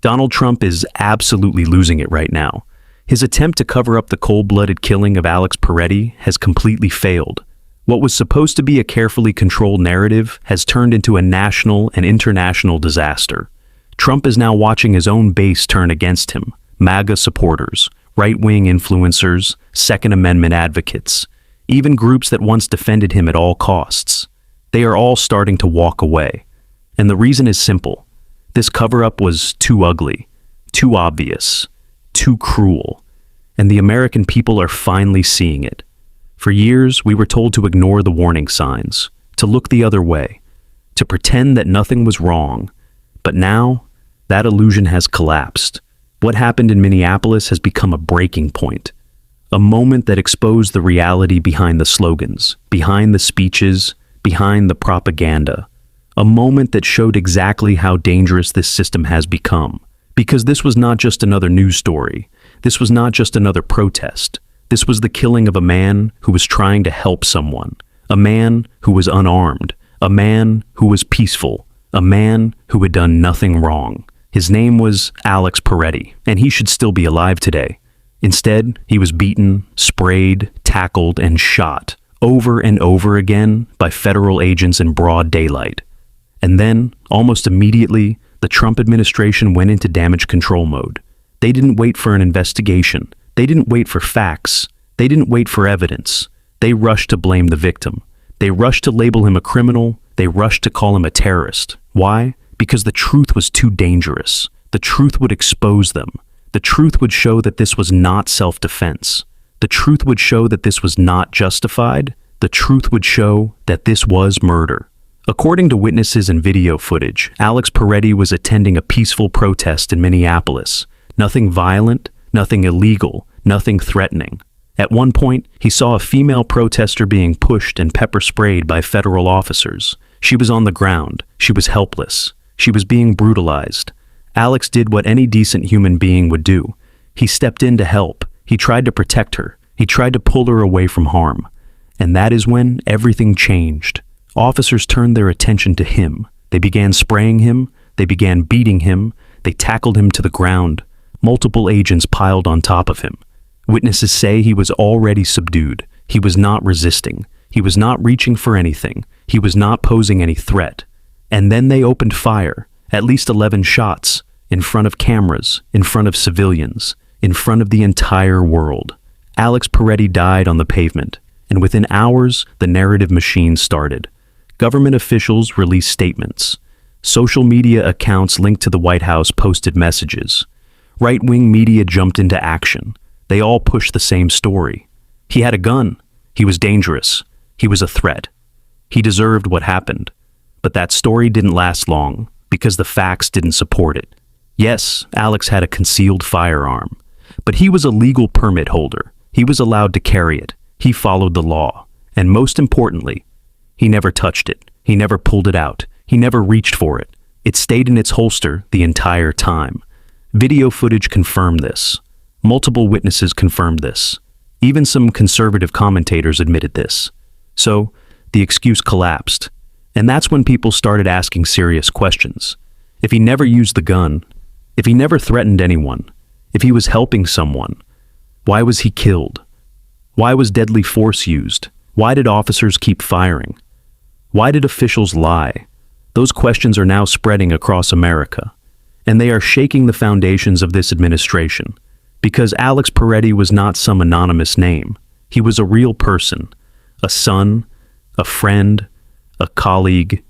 Donald Trump is absolutely losing it right now. His attempt to cover up the cold-blooded killing of Alex Pretti has completely failed. What was supposed to be a carefully controlled narrative has turned into a national and international disaster. Trump is now watching his own base turn against him. MAGA supporters, right-wing influencers, Second Amendment advocates, even groups that once defended him at all costs. They are all starting to walk away. And the reason is simple. This cover-up was too ugly, too obvious, too cruel. And the American people are finally seeing it. For years, we were told to ignore the warning signs, to look the other way, to pretend that nothing was wrong. But now, that illusion has collapsed. What happened in Minneapolis has become a breaking point. A moment that exposed the reality behind the slogans, behind the speeches, behind the propaganda. A moment that showed exactly how dangerous this system has become. Because this was not just another news story. This was not just another protest. This was the killing of a man who was trying to help someone. A man who was unarmed. A man who was peaceful. A man who had done nothing wrong. His name was Alex Pretti, and he should still be alive today. Instead, he was beaten, sprayed, tackled, and shot over and over again by federal agents in broad daylight. And then, almost immediately, the Trump administration went into damage control mode. They didn't wait for an investigation. They didn't wait for facts. They didn't wait for evidence. They rushed to blame the victim. They rushed to label him a criminal. They rushed to call him a terrorist. Why? Because the truth was too dangerous. The truth would expose them. The truth would show that this was not self-defense. The truth would show that this was not justified. The truth would show that this was murder. According to witnesses and video footage, Alex Pretti was attending a peaceful protest in Minneapolis. Nothing violent, nothing illegal, nothing threatening. At one point, he saw a female protester being pushed and pepper sprayed by federal officers. She was on the ground. She was helpless. She was being brutalized. Alex did what any decent human being would do. He stepped in to help. He tried to protect her. He tried to pull her away from harm. And that is when everything changed. Officers turned their attention to him. They began spraying him. They began beating him. They tackled him to the ground. Multiple agents piled on top of him. Witnesses say he was already subdued. He was not resisting. He was not reaching for anything. He was not posing any threat. And then they opened fire, at least 11 shots, in front of cameras, in front of civilians, in front of the entire world. Alex Pretti died on the pavement, and within hours, the narrative machine started. Government officials released statements. Social media accounts linked to the White House posted messages. Right-wing media jumped into action. They all pushed the same story. He had a gun. He was dangerous. He was a threat. He deserved what happened. But that story didn't last long because the facts didn't support it. Yes, Alex had a concealed firearm, but he was a legal permit holder. He was allowed to carry it. He followed the law. And most importantly, he never touched it. He never pulled it out. He never reached for it. It stayed in its holster the entire time. Video footage confirmed this. Multiple witnesses confirmed this. Even some conservative commentators admitted this. So, the excuse collapsed. And that's when people started asking serious questions. If he never used the gun, if he never threatened anyone, if he was helping someone, why was he killed? Why was deadly force used? Why did officers keep firing? Why did officials lie? Those questions are now spreading across America. And they are shaking the foundations of this administration. Because Alex Pretti was not some anonymous name. He was a real person. A son, a friend, a colleague.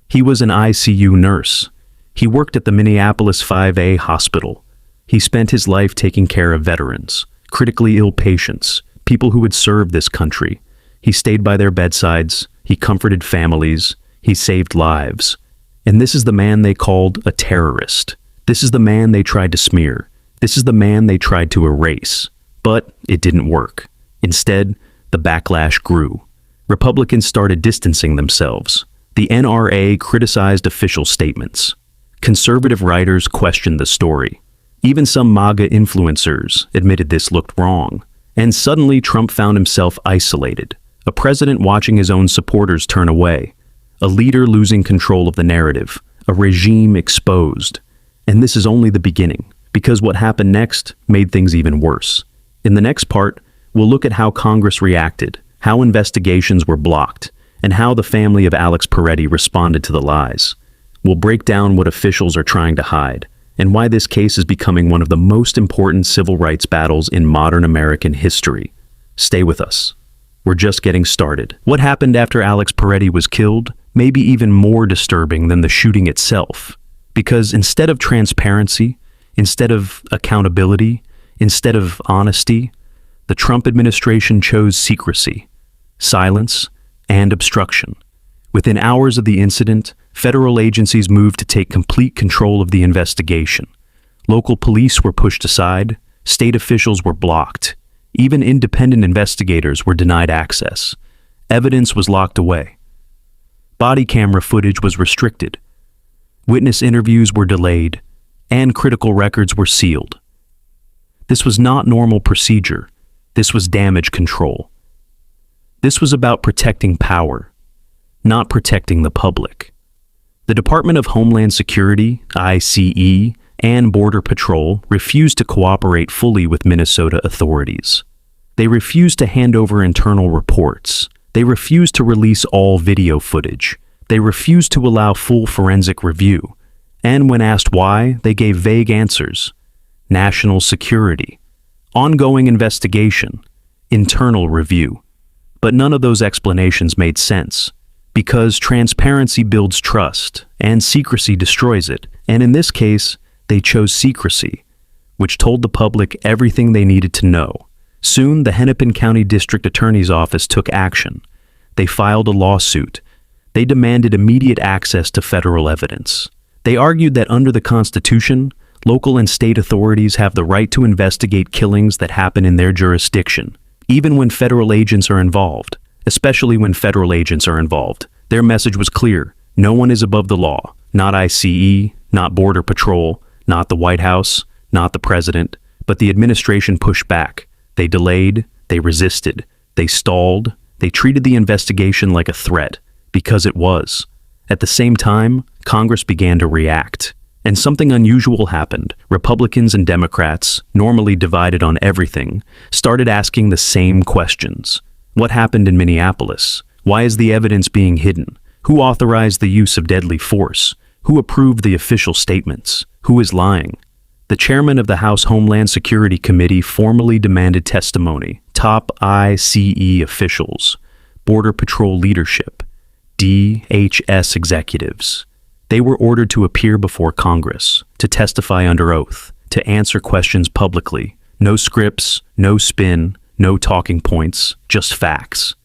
He was an ICU nurse. He worked at the Minneapolis 5A hospital. He spent his life taking care of veterans, critically ill patients, people who had served this country. He stayed by their bedsides. He comforted families. He saved lives. And this is the man they called a terrorist. This is the man they tried to smear. This is the man they tried to erase. But it didn't work. Instead, the backlash grew. Republicans started distancing themselves. The NRA criticized official statements. Conservative writers questioned the story. Even some MAGA influencers admitted this looked wrong. And suddenly Trump found himself isolated. A president watching his own supporters turn away. A leader losing control of the narrative. A regime exposed. And this is only the beginning, because what happened next made things even worse. In the next part, we'll look at how Congress reacted, how investigations were blocked, and how the family of Alex Pretti responded to the lies. We'll break down what officials are trying to hide, and why this case is becoming one of the most important civil rights battles in modern American history. Stay with us. We're just getting started. What happened after Alex Pretti was killed may be even more disturbing than the shooting itself, because instead of transparency, instead of accountability, instead of honesty, the Trump administration chose secrecy, silence, and obstruction. Within hours of the incident, federal agencies moved to take complete control of the investigation. Local police were pushed aside, state officials were blocked, even independent investigators were denied access. Evidence was locked away. Body camera footage was restricted. Witness interviews were delayed, and critical records were sealed. This was not normal procedure. This was damage control. This was about protecting power, not protecting the public. The Department of Homeland Security, ICE, and Border Patrol refused to cooperate fully with Minnesota authorities. They refused to hand over internal reports. They refused to release all video footage. They refused to allow full forensic review. And when asked why, they gave vague answers. National security, ongoing investigation, internal review. But none of those explanations made sense, because transparency builds trust, and secrecy destroys it. And in this case, they chose secrecy, which told the public everything they needed to know. Soon, the Hennepin County District Attorney's Office took action. They filed a lawsuit. They demanded immediate access to federal evidence. They argued that under the Constitution, local and state authorities have the right to investigate killings that happen in their jurisdiction, even when federal agents are involved, especially when federal agents are involved. Their message was clear. No one is above the law. Not ICE, not Border Patrol, not the White House, not the president. But the administration pushed back. They delayed, they resisted, they stalled, they treated the investigation like a threat, because it was. At the same time, Congress began to react. And something unusual happened. Republicans and Democrats, normally divided on everything, started asking the same questions. What happened in Minneapolis? Why is the evidence being hidden? Who authorized the use of deadly force? Who approved the official statements? Who is lying? The chairman of the House Homeland Security Committee formally demanded testimony. Top ICE officials, Border Patrol leadership, DHS executives. They were ordered to appear before Congress, to testify under oath, to answer questions publicly. No scripts, no spin, no talking points, just facts.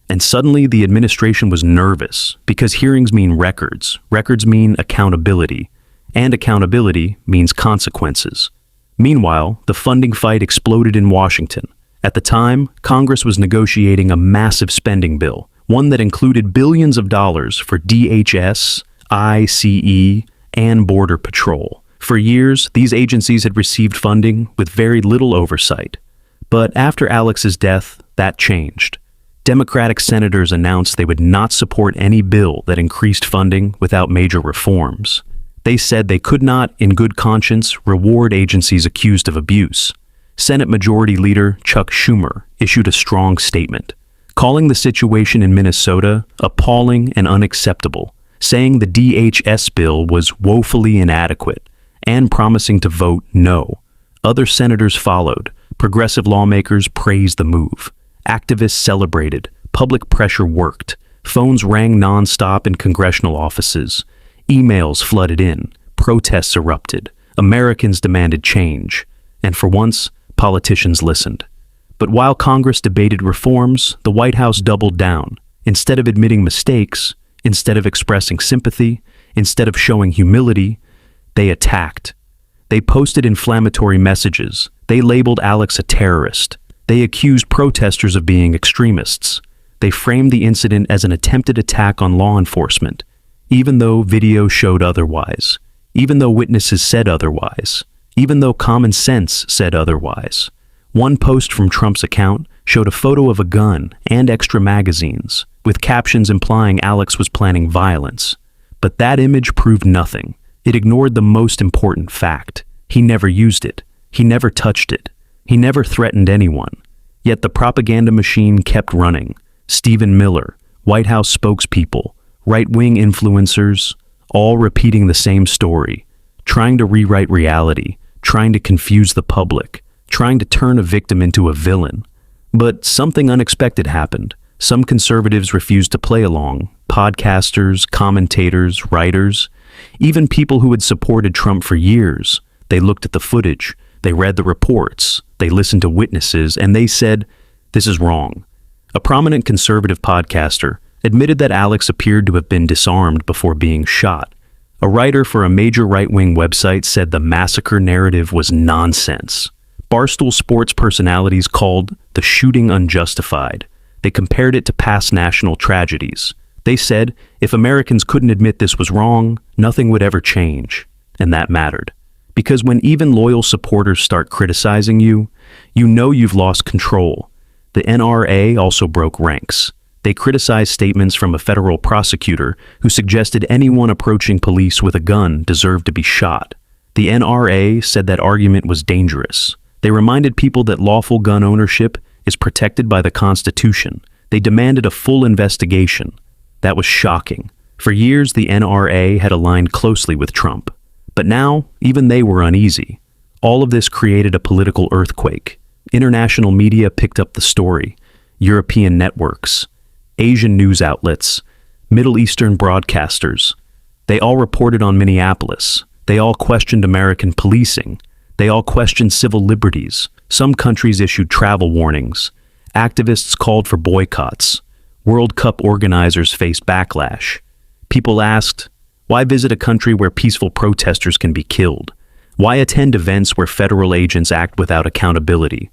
And suddenly the administration was nervous, because hearings mean records. Records mean accountability. And accountability means consequences. Meanwhile, the funding fight exploded in Washington. At the time, Congress was negotiating a massive spending bill, one that included billions of dollars for DHS, ICE, and Border Patrol. For years, these agencies had received funding with very little oversight. But after Alex's death, that changed. Democratic senators announced they would not support any bill that increased funding without major reforms. They said they could not, in good conscience, reward agencies accused of abuse. Senate Majority Leader Chuck Schumer issued a strong statement, calling the situation in Minnesota appalling and unacceptable, saying the DHS bill was woefully inadequate, and promising to vote no. Other senators followed. Progressive lawmakers praised the move. Activists celebrated. Public pressure worked. Phones rang nonstop in congressional offices. Emails flooded in. Protests erupted. Americans demanded change. And for once, politicians listened. But while Congress debated reforms, the White House doubled down. Instead of admitting mistakes, instead of expressing sympathy, instead of showing humility, they attacked. They posted inflammatory messages. They labeled Alex a terrorist. They accused protesters of being extremists. They framed the incident as an attempted attack on law enforcement, even though video showed otherwise, even though witnesses said otherwise, even though common sense said otherwise. One post from Trump's account showed a photo of a gun and extra magazines, with captions implying Alex was planning violence. But that image proved nothing. It ignored the most important fact. He never used it. He never touched it. He never threatened anyone. Yet the propaganda machine kept running. Stephen Miller, White House spokespeople, right-wing influencers, all repeating the same story, trying to rewrite reality, trying to confuse the public, trying to turn a victim into a villain. But something unexpected happened. Some conservatives refused to play along. Podcasters, commentators, writers, even people who had supported Trump for years. They looked at the footage, they read the reports, they listened to witnesses, and they said, "This is wrong." A prominent conservative podcaster admitted that Alex appeared to have been disarmed before being shot. A writer for a major right-wing website said the massacre narrative was nonsense. Barstool Sports personalities called the shooting unjustified. They compared it to past national tragedies. They said if Americans couldn't admit this was wrong, nothing would ever change. And that mattered. Because when even loyal supporters start criticizing you, you know you've lost control. The NRA also broke ranks. They criticized statements from a federal prosecutor who suggested anyone approaching police with a gun deserved to be shot. The NRA said that argument was dangerous. They reminded people that lawful gun ownership is protected by the Constitution. They demanded a full investigation. That was shocking. For years, the NRA had aligned closely with Trump. But now, even they were uneasy. All of this created a political earthquake. International media picked up the story. European networks, Asian news outlets, Middle Eastern broadcasters. They all reported on Minneapolis. They all questioned American policing. They all questioned civil liberties. Some countries issued travel warnings. Activists called for boycotts. World Cup organizers faced backlash. People asked, why visit a country where peaceful protesters can be killed? Why attend events where federal agents act without accountability?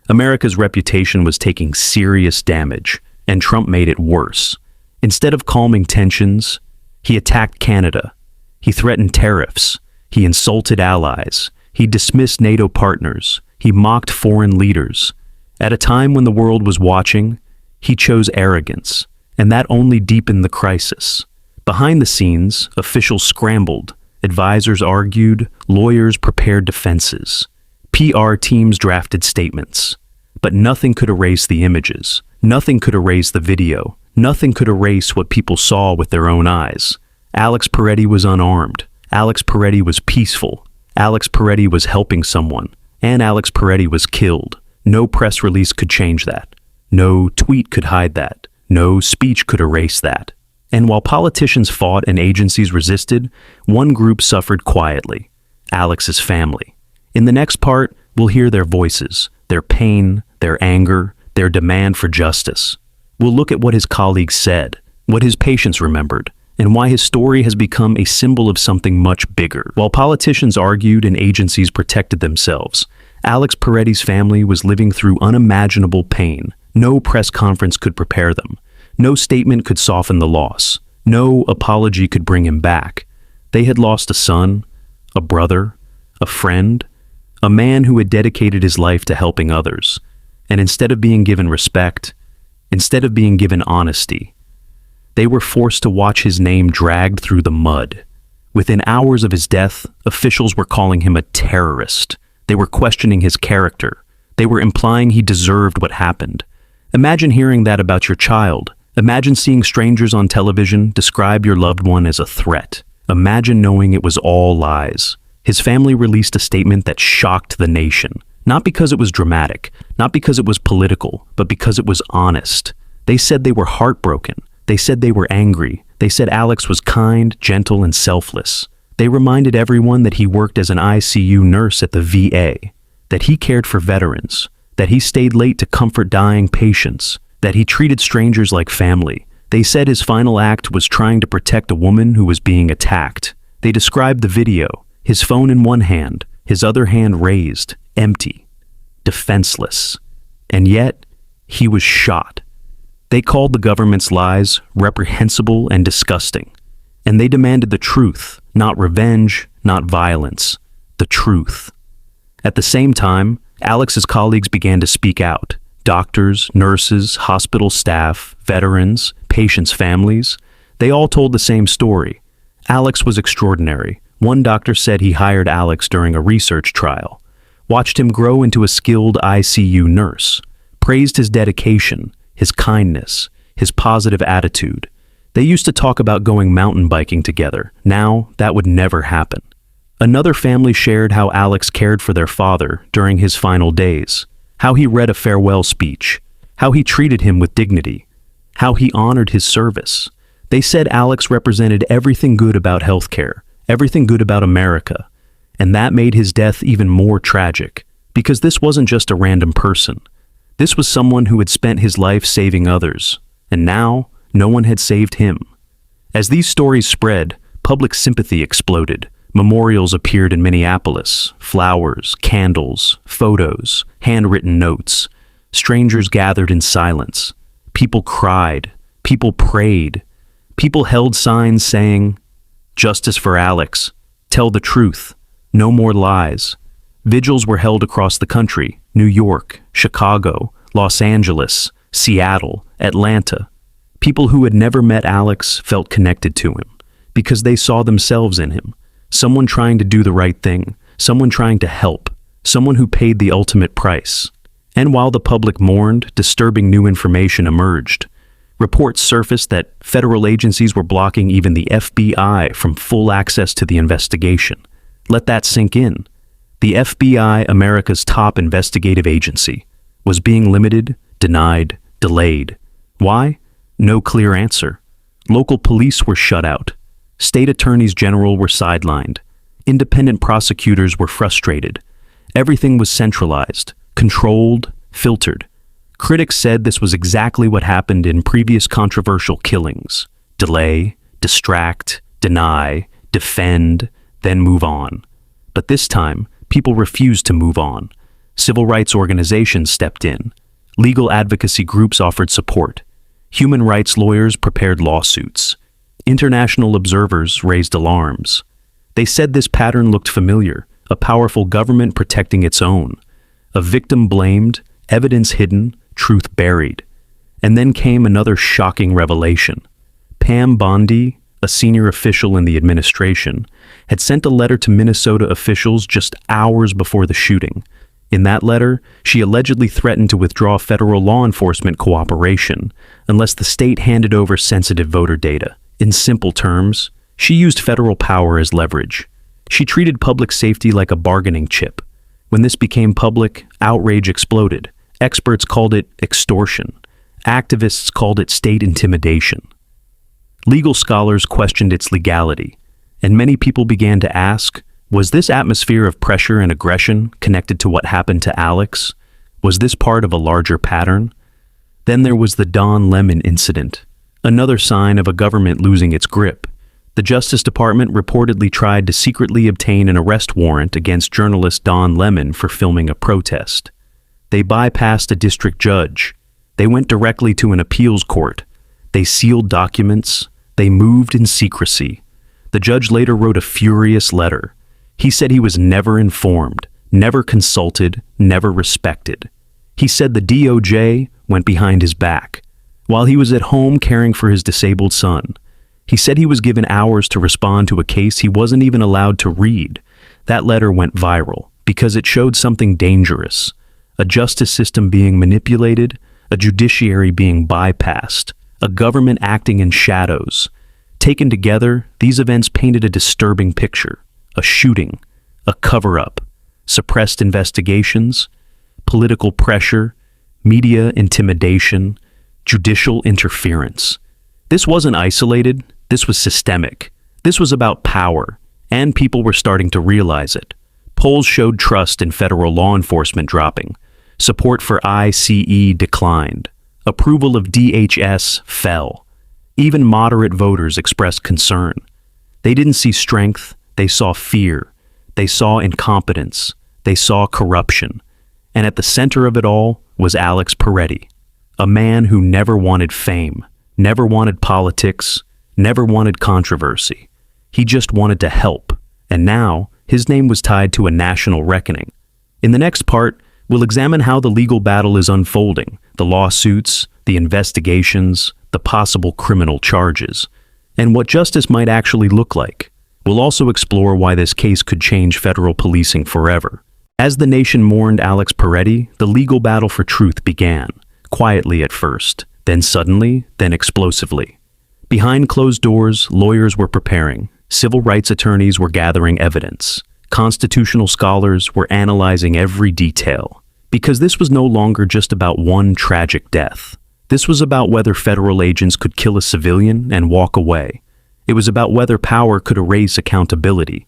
America's reputation was taking serious damage, and Trump made it worse. Instead of calming tensions, he attacked Canada. He threatened tariffs. He insulted allies. He dismissed NATO partners. He mocked foreign leaders. At a time when the world was watching, he chose arrogance, and that only deepened the crisis. Behind the scenes, officials scrambled, advisors argued, lawyers prepared defenses. PR teams drafted statements. But nothing could erase the images. Nothing could erase the video. Nothing could erase what people saw with their own eyes. Alex Pretti was unarmed. Alex Pretti was peaceful. Alex Pretti was helping someone. And Alex Pretti was killed. No press release could change that. No tweet could hide that. No speech could erase that. And while politicians fought and agencies resisted, one group suffered quietly: Alex's family. In the next part, we'll hear their voices, their pain, their anger, their demand for justice. We'll look at what his colleagues said, what his patients remembered, and why his story has become a symbol of something much bigger. While politicians argued and agencies protected themselves, Alex Pretti's family was living through unimaginable pain. No press conference could prepare them. No statement could soften the loss. No apology could bring him back. They had lost a son, a brother, a friend, a man who had dedicated his life to helping others. And instead of being given respect, instead of being given honesty, they were forced to watch his name dragged through the mud. Within hours of his death, officials were calling him a terrorist. They were questioning his character. They were implying he deserved what happened. Imagine hearing that about your child. Imagine seeing strangers on television describe your loved one as a threat. Imagine knowing it was all lies. His family released a statement that shocked the nation. Not because it was dramatic, not because it was political, but because it was honest. They said they were heartbroken. They said they were angry. They said Alex was kind, gentle, and selfless. They reminded everyone that he worked as an ICU nurse at the VA, that he cared for veterans, that he stayed late to comfort dying patients, that he treated strangers like family. They said his final act was trying to protect a woman who was being attacked. They described the video, his phone in one hand, his other hand raised, empty, defenseless. And yet, he was shot. They called the government's lies reprehensible and disgusting. And they demanded the truth, not revenge, not violence, the truth. At the same time, Alex's colleagues began to speak out. Doctors, nurses, hospital staff, veterans, patients' families, they all told the same story. Alex was extraordinary, One doctor said he hired Alex during a research trial, watched him grow into a skilled ICU nurse, praised his dedication, his kindness, his positive attitude. They used to talk about going mountain biking together. Now, that would never happen. Another family shared how Alex cared for their father during his final days, how he read a farewell speech, how he treated him with dignity, how he honored his service. They said Alex represented everything good about healthcare, everything good about America, and that made his death even more tragic, because this wasn't just a random person. This was someone who had spent his life saving others, and now no one had saved him. As these stories spread, public sympathy exploded. Memorials appeared in Minneapolis, flowers, candles, photos, handwritten notes. Strangers gathered in silence. People cried. People prayed. People held signs saying, "Justice for Alex. Tell the truth. No more lies." Vigils were held across the country: New York, Chicago, Los Angeles, Seattle, Atlanta. People who had never met Alex felt connected to him because they saw themselves in him. Someone trying to do the right thing, someone trying to help, someone who paid the ultimate price. And while the public mourned, disturbing new information emerged. Reports surfaced that federal agencies were blocking even the FBI from full access to the investigation. Let that sink in. The FBI, America's top investigative agency, was being limited, denied, delayed. Why? No clear answer. Local police were shut out. State attorneys general were sidelined. Independent prosecutors were frustrated. Everything was centralized, controlled, filtered. Critics said this was exactly what happened in previous controversial killings. Delay, distract, deny, defend, then move on. But this time, people refused to move on. Civil rights organizations stepped in. Legal advocacy groups offered support. Human rights lawyers prepared lawsuits. International observers raised alarms. They said this pattern looked familiar, a powerful government protecting its own. A victim blamed, evidence hidden, truth buried. And then came another shocking revelation. Pam Bondi, a senior official in the administration, had sent a letter to Minnesota officials just hours before the shooting. In that letter, she allegedly threatened to withdraw federal law enforcement cooperation unless the state handed over sensitive voter data. In simple terms, she used federal power as leverage. She treated public safety like a bargaining chip. When this became public, outrage exploded. Experts called it extortion. Activists called it state intimidation. Legal scholars questioned its legality, and many people began to ask, was this atmosphere of pressure and aggression connected to what happened to Alex? Was this part of a larger pattern? Then there was the Don Lemon incident, another sign of a government losing its grip. The Justice Department reportedly tried to secretly obtain an arrest warrant against journalist Don Lemon for filming a protest. They bypassed a district judge. They went directly to an appeals court. They sealed documents. They moved in secrecy. The judge later wrote a furious letter. He said he was never informed, never consulted, never respected. He said the DOJ went behind his back. While he was at home caring for his disabled son, he said he was given hours to respond to a case he wasn't even allowed to read. That letter went viral because it showed something dangerous: a justice system being manipulated, a judiciary being bypassed, a government acting in shadows. Taken together, these events painted a disturbing picture: a shooting, a cover-up, suppressed investigations, political pressure, media intimidation, judicial interference. This wasn't isolated. This was systemic. This was about power, and people were starting to realize it. Polls showed trust in federal law enforcement dropping. Support for ICE declined. Approval of DHS fell. Even moderate voters expressed concern. They didn't see strength. They saw fear. They saw incompetence. They saw corruption. And at the center of it all was Alex Pretti, a man who never wanted fame, never wanted politics, never wanted controversy. He just wanted to help, and now his name was tied to a national reckoning. In the next part, we'll examine how the legal battle is unfolding, the lawsuits, the investigations, the possible criminal charges, and what justice might actually look like. We'll also explore why this case could change federal policing forever. As the nation mourned Alex Pretti, the legal battle for truth began, quietly at first, then suddenly, then explosively. Behind closed doors, lawyers were preparing, civil rights attorneys were gathering evidence, constitutional scholars were analyzing every detail. Because this was no longer just about one tragic death. This was about whether federal agents could kill a civilian and walk away. It was about whether power could erase accountability.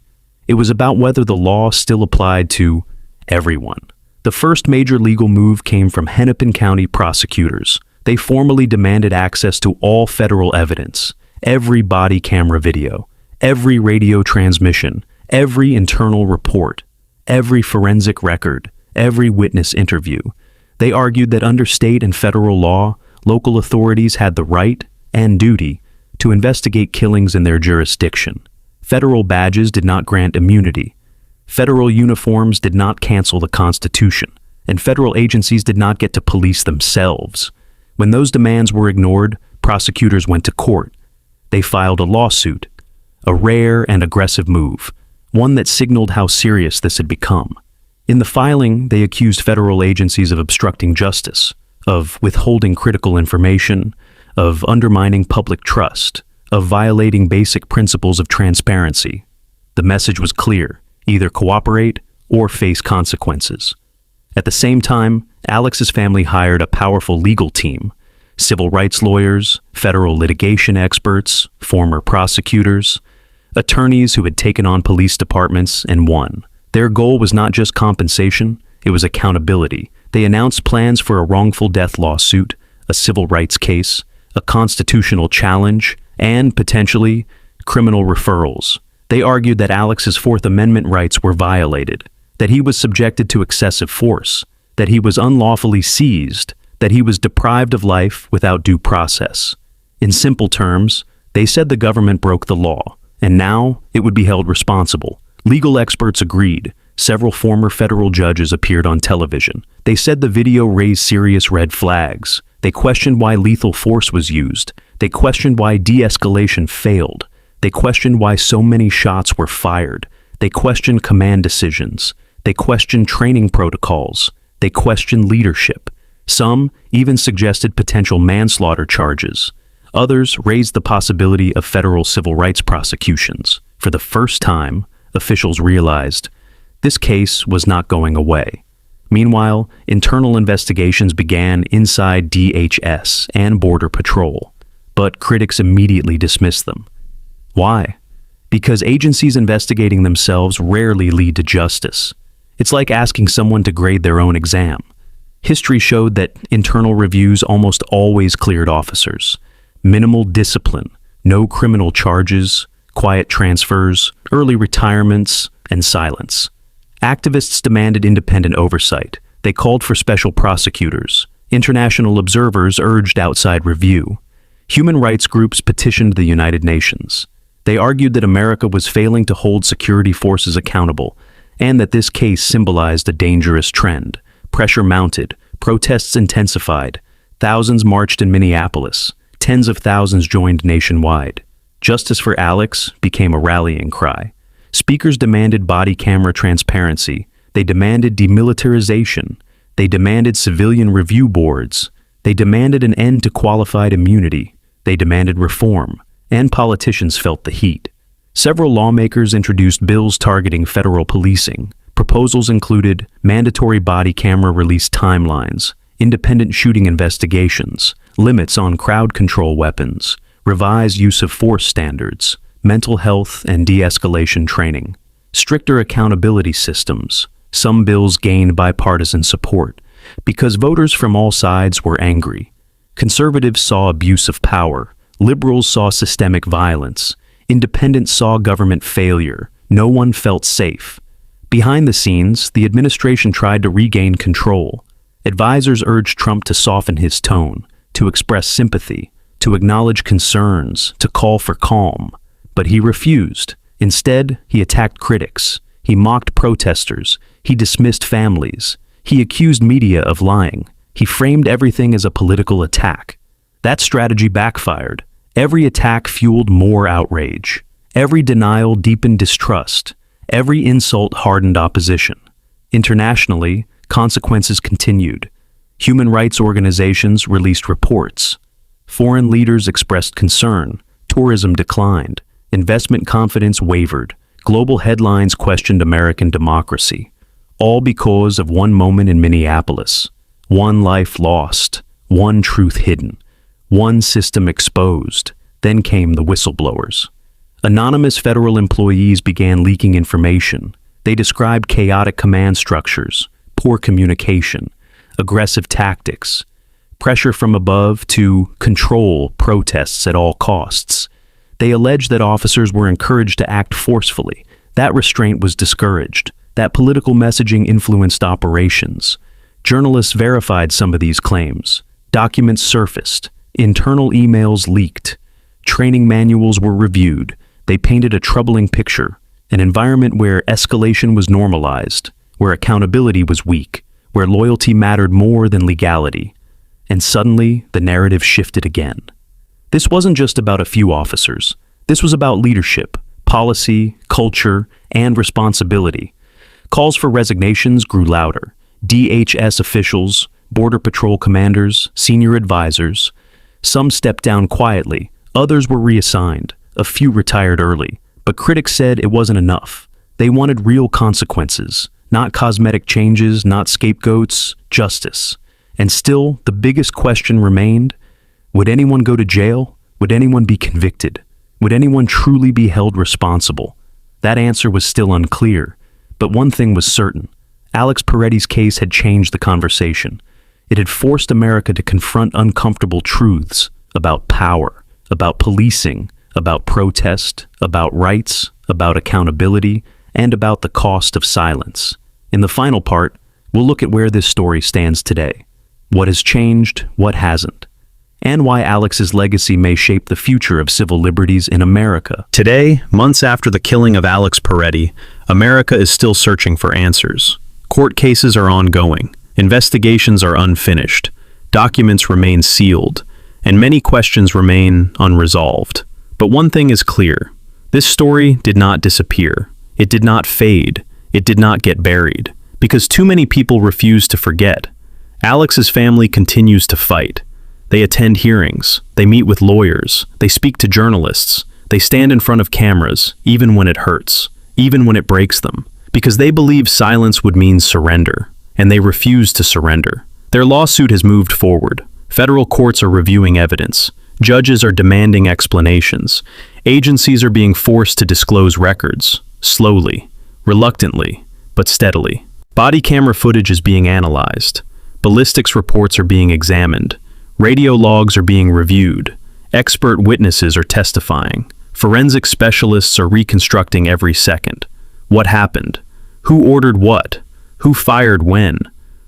It was about whether the law still applied to everyone. The first major legal move came from Hennepin County prosecutors. They formally demanded access to all federal evidence, every body camera video, every radio transmission, every internal report, every forensic record, every witness interview. They argued that under state and federal law, local authorities had the right and duty to investigate killings in their jurisdiction. Federal badges did not grant immunity. Federal uniforms did not cancel the Constitution, and federal agencies did not get to police themselves. When those demands were ignored, prosecutors went to court. They filed a lawsuit, a rare and aggressive move, one that signaled how serious this had become. In the filing, they accused federal agencies of obstructing justice, of withholding critical information, of undermining public trust, of violating basic principles of transparency. The message was clear: either cooperate or face consequences. At the same time, Alex's family hired a powerful legal team: civil rights lawyers, federal litigation experts, former prosecutors, attorneys who had taken on police departments and won. Their goal was not just compensation, it was accountability. They announced plans for a wrongful death lawsuit, a civil rights case, a constitutional challenge, and, potentially, criminal referrals. They argued that Alex's Fourth Amendment rights were violated, that he was subjected to excessive force, that he was unlawfully seized, that he was deprived of life without due process. In simple terms, they said the government broke the law, and now it would be held responsible. Legal experts agreed. Several former federal judges appeared on television. They said the video raised serious red flags. They questioned why lethal force was used. They questioned why de-escalation failed. They questioned why so many shots were fired. They questioned command decisions. They questioned training protocols. They questioned leadership. Some even suggested potential manslaughter charges. Others raised the possibility of federal civil rights prosecutions. For the first time, officials realized this case was not going away. Meanwhile, internal investigations began inside DHS and Border Patrol, but critics immediately dismissed them. Why? Because agencies investigating themselves rarely lead to justice. It's like asking someone to grade their own exam. History showed that internal reviews almost always cleared officers. Minimal discipline, no criminal charges, quiet transfers, early retirements, and silence. Activists demanded independent oversight. They called for special prosecutors. International observers urged outside review. Human rights groups petitioned the United Nations. They argued that America was failing to hold security forces accountable, and that this case symbolized a dangerous trend. Pressure mounted, protests intensified, thousands marched in Minneapolis, tens of thousands joined nationwide. Justice for Alex became a rallying cry. Speakers demanded body camera transparency. They demanded demilitarization. They demanded civilian review boards. They demanded an end to qualified immunity. They demanded reform. And politicians felt the heat. Several lawmakers introduced bills targeting federal policing. Proposals included mandatory body camera release timelines, independent shooting investigations, limits on crowd control weapons, revised use of force standards, mental health and de-escalation training, stricter accountability systems. Some bills gained bipartisan support because voters from all sides were angry. Conservatives saw abuse of power. Liberals saw systemic violence. Independents saw government failure. No one felt safe. Behind the scenes, the administration tried to regain control. Advisors urged Trump to soften his tone, to express sympathy, to acknowledge concerns, to call for calm. But he refused. Instead, he attacked critics. He mocked protesters. He dismissed families. He accused media of lying. He framed everything as a political attack. That strategy backfired. Every attack fueled more outrage. Every denial deepened distrust. Every insult hardened opposition. Internationally, consequences continued. Human rights organizations released reports. Foreign leaders expressed concern. Tourism declined. Investment confidence wavered. Global headlines questioned American democracy. All because of one moment in Minneapolis. One life lost. One truth hidden. One system exposed. Then came the whistleblowers. Anonymous federal employees began leaking information. They described chaotic command structures, poor communication, aggressive tactics, pressure from above to control protests at all costs. They alleged that officers were encouraged to act forcefully. That restraint was discouraged. That political messaging influenced operations. Journalists verified some of these claims. Documents surfaced. Internal emails leaked. Training manuals were reviewed. They painted a troubling picture, an environment where escalation was normalized, where accountability was weak, where loyalty mattered more than legality. And suddenly, the narrative shifted again. This wasn't just about a few officers. This was about leadership, policy, culture, and responsibility. Calls for resignations grew louder. DHS officials, Border Patrol commanders, senior advisors. Some stepped down quietly, others were reassigned. A few retired early, but critics said it wasn't enough. They wanted real consequences, not cosmetic changes, not scapegoats, justice. And still, the biggest question remained: would anyone go to jail? Would anyone be convicted? Would anyone truly be held responsible? That answer was still unclear, but one thing was certain. Alex Pretti's case had changed the conversation. It had forced America to confront uncomfortable truths about power, about policing, about protest, about rights, about accountability, and about the cost of silence. In the final part, we'll look at where this story stands today, what has changed, what hasn't, and why Alex's legacy may shape the future of civil liberties in America. Today, months after the killing of Alex Pretti, America is still searching for answers. Court cases are ongoing, investigations are unfinished, documents remain sealed, and many questions remain unresolved. But one thing is clear. This story did not disappear. It did not fade. It did not get buried. Because too many people refuse to forget. Alex's family continues to fight. They attend hearings. They meet with lawyers. They speak to journalists. They stand in front of cameras, even when it hurts, even when it breaks them. Because they believe silence would mean surrender. And they refuse to surrender. Their lawsuit has moved forward. Federal courts are reviewing evidence. Judges are demanding explanations. Agencies are being forced to disclose records, slowly, reluctantly, but steadily. Body camera footage is being analyzed. Ballistics reports are being examined. Radio logs are being reviewed. Expert witnesses are testifying. Forensic specialists are reconstructing every second. What happened? Who ordered what? Who fired when?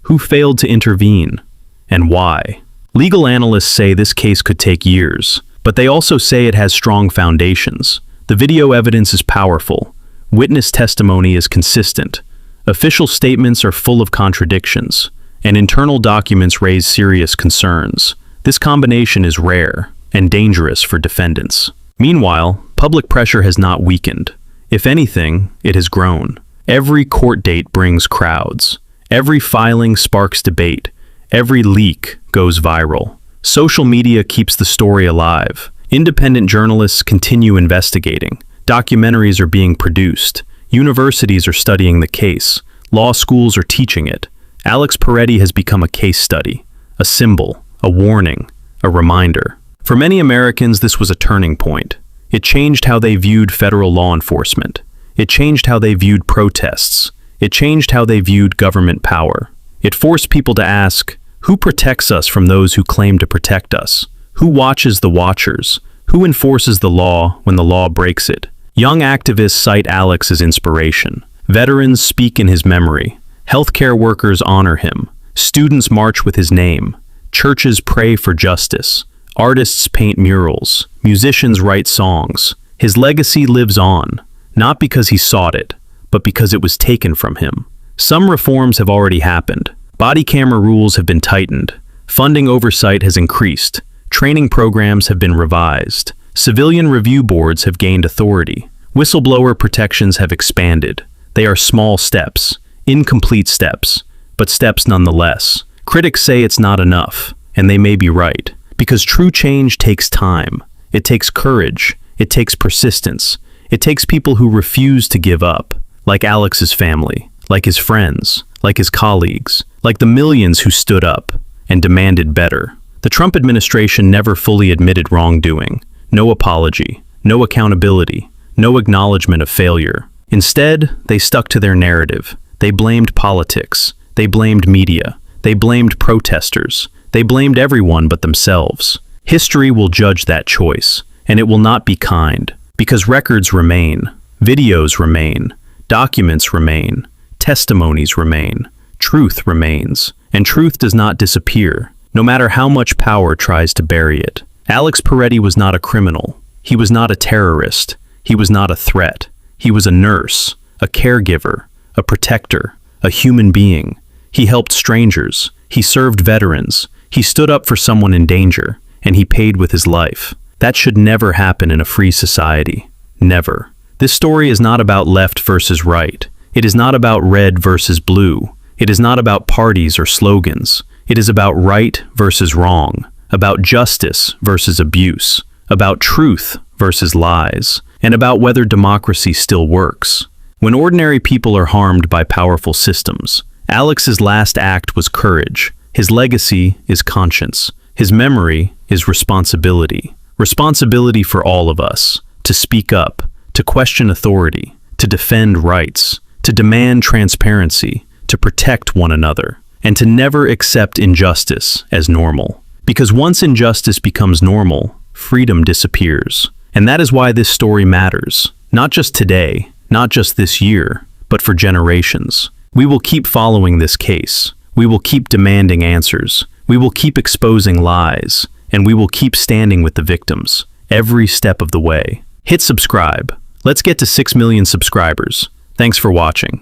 Who failed to intervene? And why? Legal analysts say this case could take years, but they also say it has strong foundations. The video evidence is powerful. Witness testimony is consistent. Official statements are full of contradictions, and internal documents raise serious concerns. This combination is rare and dangerous for defendants. Meanwhile, public pressure has not weakened. If anything, it has grown. Every court date brings crowds. Every filing sparks debate. Every leak goes viral. Social media keeps the story alive. Independent journalists continue investigating. Documentaries are being produced. Universities are studying the case. Law schools are teaching it. Alex Pretti has become a case study, a symbol, a warning, a reminder. For many Americans, this was a turning point. It changed how they viewed federal law enforcement. It changed how they viewed protests. It changed how they viewed government power. It forced people to ask, who protects us from those who claim to protect us? Who watches the watchers? Who enforces the law when the law breaks it? Young activists cite Alex as inspiration. Veterans speak in his memory. Healthcare workers honor him. Students march with his name. Churches pray for justice. Artists paint murals. Musicians write songs. His legacy lives on, not because he sought it, but because it was taken from him. Some reforms have already happened. Body camera rules have been tightened. Funding oversight has increased. Training programs have been revised. Civilian review boards have gained authority. Whistleblower protections have expanded. They are small steps, incomplete steps, but steps nonetheless. Critics say it's not enough, and they may be right, because true change takes time. It takes courage. It takes persistence. It takes people who refuse to give up, like Alex's family, like his friends, like his colleagues, like the millions who stood up and demanded better. The Trump administration never fully admitted wrongdoing. No apology, no accountability, no acknowledgement of failure. Instead, they stuck to their narrative. They blamed politics. They blamed media. They blamed protesters. They blamed everyone but themselves. History will judge that choice, and it will not be kind, because records remain, videos remain, documents remain, testimonies remain, truth remains, and truth does not disappear, no matter how much power tries to bury it. Alex Pretti was not a criminal. He was not a terrorist. He was not a threat. He was a nurse, a caregiver, a protector, a human being. He helped strangers. He served veterans. He stood up for someone in danger, and he paid with his life. That should never happen in a free society. Never. This story is not about left versus right. It is not about red versus blue. It is not about parties or slogans. It is about right versus wrong, about justice versus abuse, about truth versus lies, and about whether democracy still works. When ordinary people are harmed by powerful systems, Alex's last act was courage. His legacy is conscience. His memory is responsibility. Responsibility for all of us, to speak up, to question authority, to defend rights, to demand transparency, to protect one another, and to never accept injustice as normal. Because once injustice becomes normal, freedom disappears. And that is why this story matters. Not just today, not just this year, but for generations. We will keep following this case. We will keep demanding answers. We will keep exposing lies. And we will keep standing with the victims, every step of the way. Hit subscribe. Let's get to 6 million subscribers. Thanks for watching.